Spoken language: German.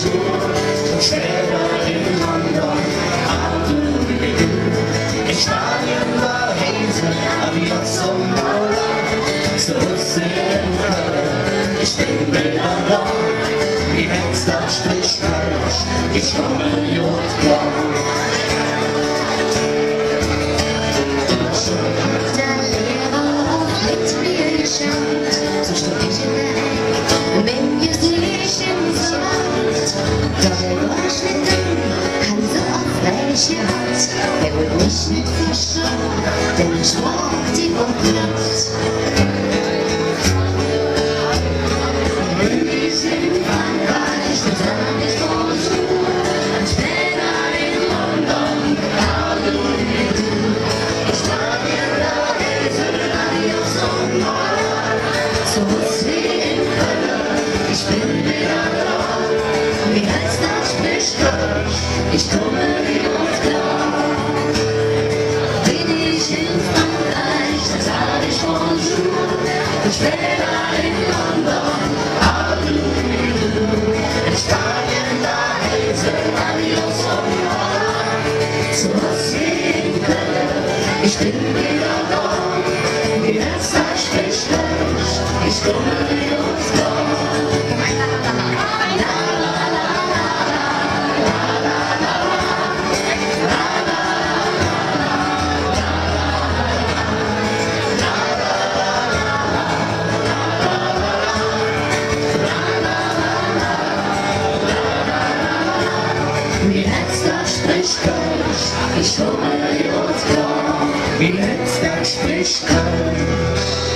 Bonjour und später in London, in Spanien war Häse, Adios und Mola, so sehen Köln, ich bin wieder da, wie Hexter spricht Kölsch, ich komme Jodblau. So stond ich in der Ecke, wenn wir sich im Wald. Doch er war schnitten, kann so oft welche hat. Er wird mich nicht verschont, denn ich mag die Nacht. Wenn ich in Frankreich, dann sag ich Bonjour. Und später in London, ich trage in der Hälse, Adios und Mola. So was wie in Köln, ich bin wieder da. Wie heißt das spricht Kölsch, ich komme wie uns klar. Bin ich in Frankreich, dann sag ich Bonjour. Und später in London, in Spanien, da Hälse, Adios und Mola. So was wie in Köln, ich bin wieder da. Wie heißt das spricht Kölsch, ich komme wie uns klar. Wie Hexter spricht Kölsch, ich komme wie uns klar. Wie Hexter spricht Kölsch.